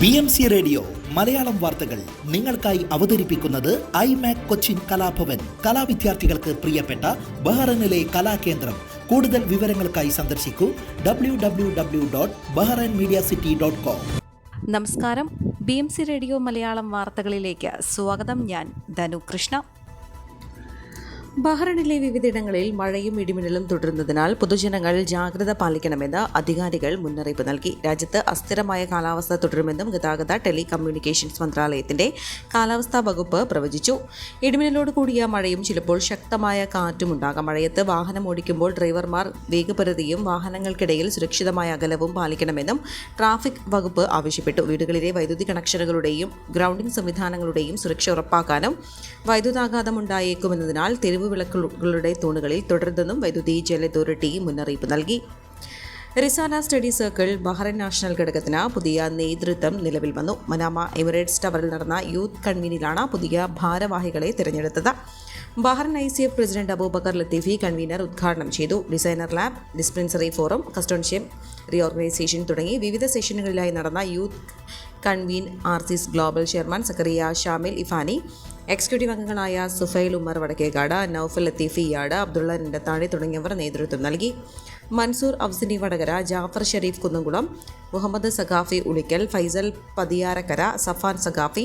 BMC radio Malayalam വാർത്തകൾ നിങ്ങൾക്കായി അവതരിപ്പിക്കുന്നത് ഐമാക് കൊച്ചിൻ കലാഭവൻ. കലാവിദ്യാർത്ഥികൾക്ക് പ്രിയപ്പെട്ട ബഹ്റൈനിലെ കലാകേന്ദ്രം. കൂടുതൽ വിവരങ്ങൾക്കായി സന്ദർശിക്കൂ www.bahrainmediacity.com. നമസ്കാരം. BMC റേഡിയോ മലയാളം വാർത്തകളിലേക്ക് സ്വാഗതം. ഞാൻ ധനു കൃഷ്ണ. ബഹ്റൈനിലെ വിവിധയിടങ്ങളിൽ മഴയും ഇടിമിന്നലും തുടരുന്നതിനാൽ പൊതുജനങ്ങൾ ജാഗ്രത പാലിക്കണമെന്ന് അധികാരികൾ മുന്നറിയിപ്പ് നൽകി. രാജ്യത്ത് അസ്ഥിരമായ കാലാവസ്ഥ തുടരുമെന്നും ഗതാഗത ടെലികമ്മ്യൂണിക്കേഷൻസ് മന്ത്രാലയത്തിന്റെ കാലാവസ്ഥാ വകുപ്പ് പ്രവചിച്ചു. ഇടിമിന്നലോട് കൂടിയ മഴയും ചിലപ്പോൾ ശക്തമായ കാറ്റും ഉണ്ടാകാം. മഴയത്ത് വാഹനം ഓടിക്കുമ്പോൾ ഡ്രൈവർമാർ വേഗപരിധിയും വാഹനങ്ങൾക്കിടയിൽ സുരക്ഷിതമായ അകലവും പാലിക്കണമെന്നും ട്രാഫിക് വകുപ്പ് ആവശ്യപ്പെട്ടു. വീടുകളിലെ വൈദ്യുതി കണക്ഷനുകളുടെയും ഗ്രൗണ്ടിംഗ് സംവിധാനങ്ങളുടെയും സുരക്ഷ ഉറപ്പാക്കാനും വൈദ്യുതാഘാതം ഉണ്ടായേക്കുമെന്നതിനാൽ തെരുവ് വിളക്കുകളുടെ തൂണുകളിൽ തുടരുതെന്നും വൈദ്യുതി ജല അതോറിറ്റി മുന്നറിയിപ്പ് നൽകി. റിസാല സ്റ്റഡി സർക്കിൾ ബഹ്റൈൻ നാഷണൽ ഘടകത്തിന് പുതിയ നേതൃത്വം നിലവിൽ വന്നു. മനാമ എമിറേറ്റ്സ് ടവറിൽ നടന്ന യൂത്ത് കൺവീനിലാണ് പുതിയ ഭാരവാഹികളെ തിരഞ്ഞെടുത്തത്. Bahrain ICF president Abubakar Latheefi convener ഉദ്ഘാടനം ചെയ്തു. ഡിസൈനർ ലാബ്, ഡിസ്പെൻസറി ഫോറം, കസ്റ്റോൺഷ്യം റീഓർഗനൈസേഷൻ തുടങ്ങി വിവിധ സെഷനുകളിലായി നടന്ന യൂത്ത് കൺവീൻ ആർസിസ് ഗ്ലോബൽ ചെയർമാൻ സക്കറിയ ഷാമിൽ ഇഫാനി, എക്സിക്യൂട്ടീവ് അംഗങ്ങളായ സുഫൈൽ ഉമർ വടക്കേക്കാട്, നൌഫൽ ലത്തീഫി യാട്, അബ്ദുള്ള രണ്ടത്താണി തുടങ്ങിയവർ നേതൃത്വം നൽകി. മൻസൂർ അഫ്സിനി വടകര, ജാഫർ ഷരീഫ് കുന്നംകുളം, മുഹമ്മദ് സഖാഫി ഉളിക്കൽ, ഫൈസൽ പതിയാരക്കര, സഫാൻ സഖാഫി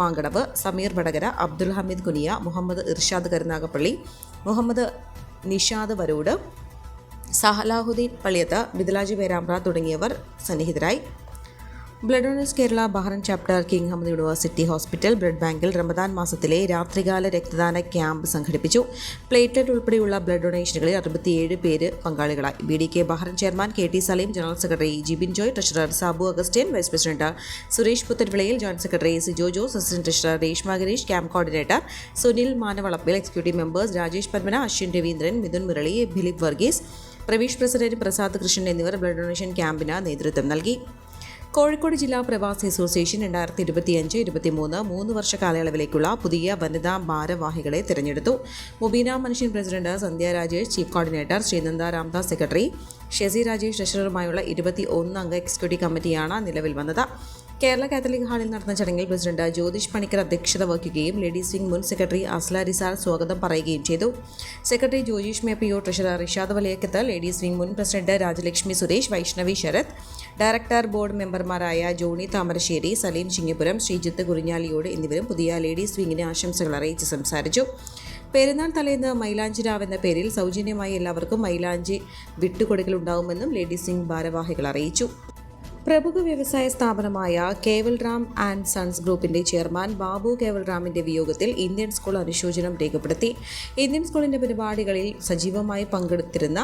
മാങ്കടവ്, സമീർ വടകര, അബ്ദുൽ ഹമീദ് കുനിയ, മുഹമ്മദ് ഇർഷാദ് കരുനാഗപ്പള്ളി, മുഹമ്മദ് നിഷാദ് വരൂട്, സഹലാഹുദ്ദീൻ പള്ളിയത്ത്, മിഥിലാജി പേരാമ്പ്ര തുടങ്ങിയവർ സന്നിഹിതരായി. Blood donors Kerala Bahrain chapter king Hamad university hospital blood ബാങ്കിൽ റമദാൻ മാസത്തിലെ രാത്രികാല രക്തദാന ക്യാമ്പ് സംഘടിപ്പിച്ചു. പ്ലേറ്റ്ലെറ്റ് ഉൾപ്പെടെയുള്ള ബ്ലഡ് ഡൊണേഷനുകളിൽ 67 പേര് പങ്കാളികളായി. BDK Bahrain chairman KT Saleem, general secretary Jibin Joy, treasurer Sabu Augustine, vice president Suresh Puthenvilayil, joint secretary Sijo Jose, assistant treasurer Reshma Gireesh, camp coordinator Sunil Manavalappil, executive members Rajesh Padmana, Ashwin Raveendran, Midhun Murali, Philip Varghese, Praveesh president Prasad Krishnan എന്നിവർ ബ്ലഡ് ഡൊണേഷൻ ക്യാമ്പിന് നേതൃത്വം നൽകി. കോഴിക്കോട് ജില്ലാ പ്രവാസി അസോസിയേഷൻ 2025-23 3 വർഷ കാലയളവിലേക്കുള്ള പുതിയ വനിതാ ഭാരവാഹികളെ തിരഞ്ഞെടുത്തു. മുബീന മനുഷ്യൻ president, Sandhya Rajesh chief coordinator, Sreenanda Ramdas secretary, Shezi Rajesh ട്രഷററുമായുള്ള 21 അംഗ എക്സിക്യൂട്ടീവ് കമ്മിറ്റിയാണ് നിലവിൽ വന്നത്. കേരള കാത്തലിക് ഹാളിൽ നടന്ന ചടങ്ങിൽ പ്രസിഡന്റ് ജ്യോതിഷ് പണിക്കർ അധ്യക്ഷത വഹിക്കുകയും ലേഡീസ് വിംഗ് മുൻ സെക്രട്ടറി അസ്ല റിസാൽ സ്വാഗതം പറയുകയും ചെയ്തു. Secretary Jojeesh Meppiyo, treasurer Rishad Valayakkath, ladies wing മുൻ president Rajalakshmi Suresh, Vaishnavi Sarath, director board മെമ്പർമാരായ ജോണി താമരശ്ശേരി, സലീം ചിങ്ങിപുരം, ശ്രീജിത്ത് കുറിഞ്ഞാലിയോട് എന്നിവരും പുതിയ ലേഡീസ് വിംഗിന് ആശംസകൾ അറിയിച്ച് സംസാരിച്ചു. പെരുന്നാൾ തലേന്ന് മൈലാഞ്ചി രാവ് എന്ന പേരിൽ സൗജന്യമായി എല്ലാവർക്കും മൈലാഞ്ചി വിട്ടുകൊടുക്കലുണ്ടാകുമെന്നും ലേഡീസ് വിംഗ് ഭാരവാഹികൾ അറിയിച്ചു. പ്രമുഖ വ്യവസായ സ്ഥാപനമായ കേവൽറാം ആൻഡ് സൺസ് ഗ്രൂപ്പിന്റെ ചെയർമാൻ ബാബു കേവൽറാമിന്റെ വിയോഗത്തിൽ ഇന്ത്യൻ സ്കൂൾ അനുശോചനം രേഖപ്പെടുത്തി. ഇന്ത്യൻ സ്കൂളിന്റെ പരിപാടികളിൽ സജീവമായി പങ്കെടുത്തിരുന്ന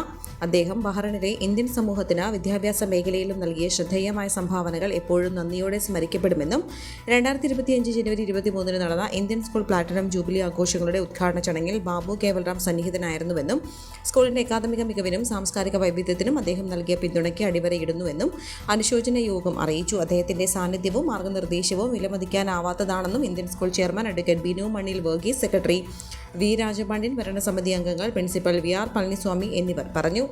അദ്ദേഹം ബഹ്റൈനിലെ ഇന്ത്യൻ സമൂഹത്തിന് വിദ്യാഭ്യാസ മേഖലയിലും നൽകിയ ശ്രദ്ധേയമായ സംഭാവനകൾ എപ്പോഴും നന്ദിയോടെ സ്മരിക്കപ്പെടുമെന്നും 2025 ജനുവരി 23 നടന്ന ഇന്ത്യൻ സ്കൂൾ പ്ലാറ്റിനം ജൂബിലി ആഘോഷങ്ങളുടെ ഉദ്ഘാടന ചടങ്ങിൽ ബാബു കേവൽറാം സന്നിഹിതനായിരുന്നുവെന്നും സ്കൂളിന്റെ അക്കാദമിക മികവിനും സാംസ്കാരിക വൈവിധ്യത്തിനും അദ്ദേഹം നൽകിയ പിന്തുണയ്ക്ക് അടിവരയിടുന്നുവെന്നും അനുശോചന യോഗം അറിയിച്ചു. അദ്ദേഹത്തിന്റെ സാന്നിധ്യവും മാർഗനിർദ്ദേശവും വിലമതിക്കാനാവാത്തതാണെന്നും Indian school chairman advocate Binu Mannil Varghese, secretary V Rajapandian, ഭരണസമിതി അംഗങ്ങൾ, പ്രിൻസിപ്പൽ VR പളനിസ്വാമി എന്നിവർ പറഞ്ഞു.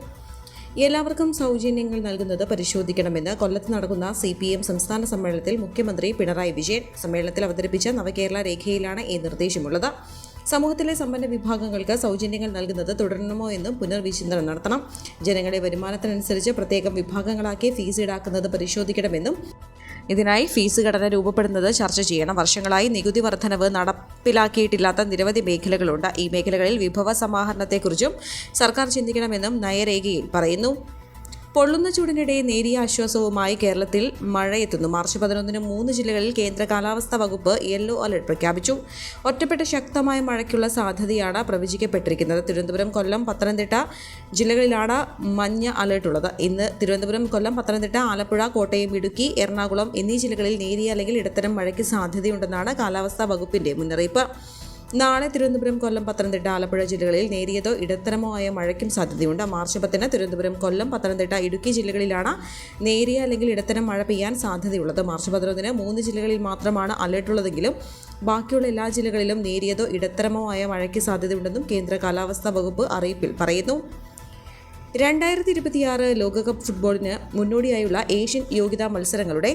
എല്ലാവർക്കും സൗജന്യങ്ങൾ നൽകുന്നത് പരിശോധിക്കണമെന്ന് കൊല്ലത്ത് നടക്കുന്ന CPM സംസ്ഥാന സമ്മേളനത്തിൽ മുഖ്യമന്ത്രി പിണറായി വിജയൻ. സമ്മേളനത്തിൽ അവതരിപ്പിച്ച നവകേരള രേഖയിലാണ് ഈ നിർദ്ദേശമുള്ളത്. സമൂഹത്തിലെ സമ്പന്ന വിഭാഗങ്ങൾക്ക് സൗജന്യങ്ങൾ നൽകുന്നത് തുടരണമോ എന്നും പുനർവിചിന്തനം നടത്തണം. ജനങ്ങളുടെ വരുമാനത്തിനനുസരിച്ച് പ്രത്യേകം വിഭാഗങ്ങളാക്കി ഫീസ് ഈടാക്കുന്നത് പരിശോധിക്കണമെന്നും ഇതിനായി ഫീസ് ഘടന രൂപപ്പെടുന്നത് ചർച്ച ചെയ്യണം. വർഷങ്ങളായി നികുതി വർധനവ് നടപ്പിലാക്കിയിട്ടില്ലാത്ത നിരവധി മേഖലകളുണ്ട്. ഈ മേഖലകളിൽ വിഭവ സമാഹരണത്തെക്കുറിച്ചും സർക്കാർ ചിന്തിക്കണമെന്നും നയരേഖയിൽ പറയുന്നു. പൊള്ളുന്ന ചൂടിനിടെ നേരിയ ആശ്വാസവുമായി കേരളത്തിൽ മഴയെത്തുന്നു. മാർച്ച് 11 3 ജില്ലകളിൽ കേന്ദ്ര കാലാവസ്ഥാ വകുപ്പ് യെല്ലോ അലർട്ട് പ്രഖ്യാപിച്ചു. ഒറ്റപ്പെട്ട ശക്തമായ മഴയ്ക്കുള്ള സാധ്യതയാണ് പ്രവചിക്കപ്പെട്ടിരിക്കുന്നത്. തിരുവനന്തപുരം, കൊല്ലം, പത്തനംതിട്ട ജില്ലകളിലാണ് മഞ്ഞ അലർട്ടുള്ളത്. ഇന്ന് തിരുവനന്തപുരം, കൊല്ലം, പത്തനംതിട്ട, ആലപ്പുഴ, കോട്ടയം, ഇടുക്കി, എറണാകുളം എന്നീ ജില്ലകളിൽ നേരിയ അല്ലെങ്കിൽ ഇടത്തരം മഴയ്ക്ക് സാധ്യതയുണ്ടെന്നാണ് കാലാവസ്ഥാ വകുപ്പിന്റെ മുന്നറിയിപ്പ്. നാളെ തിരുവനന്തപുരം, കൊല്ലം, പത്തനംതിട്ട, ആലപ്പുഴ ജില്ലകളിൽ നേരിയതോ ഇടത്തരമോ ആയ മഴയ്ക്കും സാധ്യതയുണ്ട്. മാർച്ച് 10 തിരുവനന്തപുരം, കൊല്ലം, പത്തനംതിട്ട, ഇടുക്കി ജില്ലകളിലാണ് നേരിയ അല്ലെങ്കിൽ ഇടത്തരം മഴ പെയ്യാൻ സാധ്യതയുള്ളത്. മാർച്ച് 11 3 ജില്ലകളിൽ മാത്രമാണ് അലർട്ടുള്ളതെങ്കിലും ബാക്കിയുള്ള എല്ലാ ജില്ലകളിലും നേരിയതോ ഇടത്തരമോ ആയ മഴയ്ക്ക് സാധ്യതയുണ്ടെന്നും കേന്ദ്ര കാലാവസ്ഥാ വകുപ്പ് അറിയിപ്പിൽ പറയുന്നു. 2026 ലോകകപ്പ് ഫുട്ബോളിന് മുന്നോടിയായുള്ള ഏഷ്യൻ യോഗ്യതാ മത്സരങ്ങളുടെ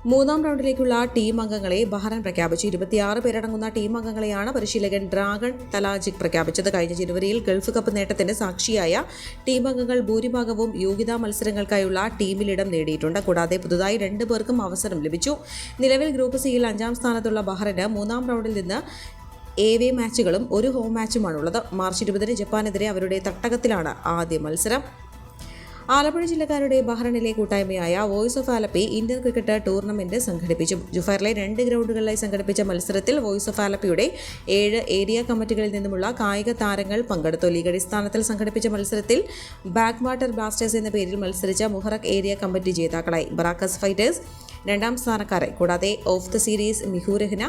മൂന്നാം റൗണ്ടിലേക്കുള്ള ടീം അംഗങ്ങളെ ബഹ്റൈൻ പ്രഖ്യാപിച്ചു. 26 പേരടങ്ങുന്ന ടീം അംഗങ്ങളെയാണ് പരിശീലകൻ ഡ്രാഗൺ തലാജിക് പ്രഖ്യാപിച്ചത്. കഴിഞ്ഞ ജനുവരിയിൽ ഗൾഫ് കപ്പ് നേട്ടത്തിന് സാക്ഷിയായ ടീം അംഗങ്ങൾ ഭൂരിഭാഗവും യോഗ്യതാ മത്സരങ്ങൾക്കായുള്ള ടീമിലിടം നേടിയിട്ടുണ്ട്. കൂടാതെ പുതുതായി 2 പേർക്കും അവസരം ലഭിച്ചു. നിലവിൽ ഗ്രൂപ്പ് സിയിൽ 5-ാം സ്ഥാനത്തുള്ള ബഹ്റൈന് മൂന്നാം റൗണ്ടിൽ നിന്ന് എവേ മാച്ചുകളും 1 ഹോം മാച്ചുമാണുള്ളത്. മാർച്ച് 20-ന് ജപ്പാനെതിരെ അവരുടെ തട്ടകത്തിലാണ് ആദ്യ മത്സരം. ആലപ്പുഴ ജില്ലക്കാരുടെ ബഹ്റൈനിലെ കൂട്ടായ്മയായ voice of Alleppey Indian cricket tournament സംഘടിപ്പിച്ചു. ജുഫൈറിലെ 2 ഗ്രൗണ്ടുകളിലായി സംഘടിപ്പിച്ച മത്സരത്തിൽ വോയിസ് ഓഫ് ആലപ്പിയുടെ 7 ഏരിയ കമ്മിറ്റികളിൽ നിന്നുമുള്ള കായിക താരങ്ങൾ പങ്കെടുത്തു. ലീഗ് അടിസ്ഥാനത്തിൽ സംഘടിപ്പിച്ച മത്സരത്തിൽ ബാക്ക് വാട്ടർ ബ്ലാസ്റ്റേഴ്സ് എന്ന പേരിൽ മത്സരിച്ച മുഹറക് ഏരിയ കമ്മിറ്റി ജേതാക്കളായി. ബറാക്കസ് ഫൈറ്റേഴ്സ് 2-ാം സ്ഥാനക്കാരെ, കൂടാതെ ഓഫ് ദ സീരീസ് മിഹുരഹ്ന,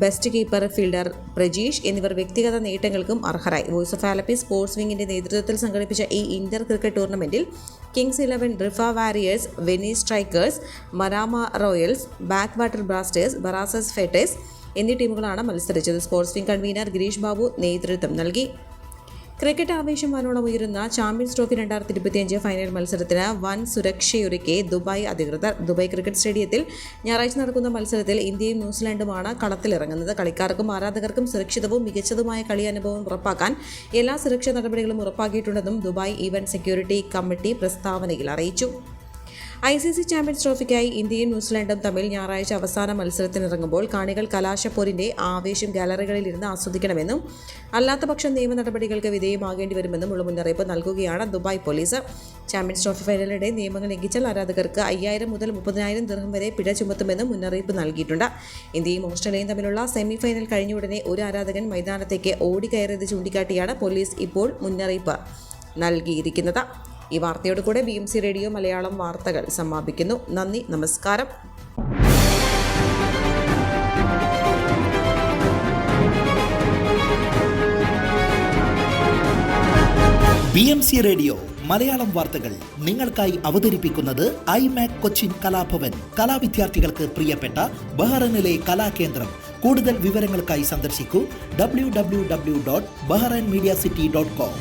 ബെസ്റ്റ് കീപ്പർ ഫീൽഡർ പ്രജീഷ് എന്നിവർ വ്യക്തിഗത നേട്ടങ്ങൾക്കും അർഹരായി. വോയിസ് ഓഫ് ആലപ്പി സ്പോർട്സ് വിങ്ങിന്റെ നേതൃത്വത്തിൽ സംഘടിപ്പിച്ച ഈ ഇന്റർ ക്രിക്കറ്റ് ടൂർണമെന്റിൽ kings 11, Riffa warriors, Venice strikers, മരാമ റോയൽസ്, ബാക്ക് വാട്ടർ ബ്ലാസ്റ്റേഴ്സ്, ബറാസസ് ഫെറ്റേഴ്സ് എന്നീ ടീമുകളാണ് മത്സരിച്ചത്. Sports wing convener Gireesh Babu നേതൃത്വം നൽകി. ക്രിക്കറ്റ് ആവേശം വാനോളം ഉയരുന്ന ചാമ്പ്യൻസ് ട്രോഫി 2025 ഫൈനൽ മത്സരത്തിന് വൻ സുരക്ഷയൊരുക്കി ദുബായ് അധികൃതർ. ദുബായ് ക്രിക്കറ്റ് സ്റ്റേഡിയത്തിൽ ഞായറാഴ്ച നടക്കുന്ന മത്സരത്തിൽ ഇന്ത്യയും ന്യൂസിലൻഡുമാണ് കളത്തിലിറങ്ങുന്നത്. കളിക്കാർക്കും ആരാധകർക്കും സുരക്ഷിതവും മികച്ചതുമായ കളി അനുഭവം ഉറപ്പാക്കാൻ എല്ലാ സുരക്ഷാ നടപടികളും ഉറപ്പാക്കിയിട്ടുണ്ടെന്നും ദുബായ് ഈവന്റ് സെക്യൂരിറ്റി കമ്മിറ്റി പ്രസ്താവനയിൽ അറിയിച്ചു. ICC ചാമ്പ്യൻസ് ട്രോഫിക്കായി ഇന്ത്യയും ന്യൂസിലൻഡും തമ്മിൽ ഞായറാഴ്ച അവസാന മത്സരത്തിനിറങ്ങുമ്പോൾ കാണികൾ കലാശപ്പോരിന്റെ ആവേശം ഗാലറികളിലിരുന്ന് ആസ്വദിക്കണമെന്നും അല്ലാത്തപക്ഷം നിയമ നടപടികൾക്ക് വിധേയമാകേണ്ടി വരുമെന്നും ഉള്ള മുന്നറിയിപ്പ് നൽകുകയാണ് ദുബായ് പോലീസ്. ചാമ്പ്യൻസ് ട്രോഫി ഫൈനലിനിടെ നിയമങ്ങൾ ലംഘിച്ചാൽ ആരാധകർക്ക് 5,000 മുതൽ 30,000 ദിർഹം വരെ പിഴ ചുമത്തുമെന്നും മുന്നറിയിപ്പ് നൽകിയിട്ടുണ്ട്. ഇന്ത്യയും ഓസ്ട്രേലിയയും തമ്മിലുള്ള സെമി ഫൈനൽ കഴിഞ്ഞ ഉടനെ ഒരു ആരാധകൻ മൈതാനത്തേക്ക് ഓടിക്കയറിയത് ചൂണ്ടിക്കാട്ടിയാണ് പോലീസ് ഇപ്പോൾ മുന്നറിയിപ്പ് നൽകിയിരിക്കുന്നത്. ഈ വാർത്തയോട് കൂടെ BMC റേഡിയോ മലയാളം വാർത്തകൾ സമാപിക്കുന്നു. നന്ദി, നമസ്കാരം. BMC റേഡിയോ മലയാളം വാർത്തകൾ നിങ്ങൾക്കായി അവതരിപ്പിക്കുന്നത് ഐമാക് കൊച്ചിൻ കലാഭവൻ. കലാവിദ്യാർത്ഥികൾക്ക് പ്രിയപ്പെട്ട ബഹ്റൈനിലെ കലാകേന്ദ്രം. കൂടുതൽ വിവരങ്ങൾക്കായി സന്ദർശിക്കൂ www.bahrainmediacity.com.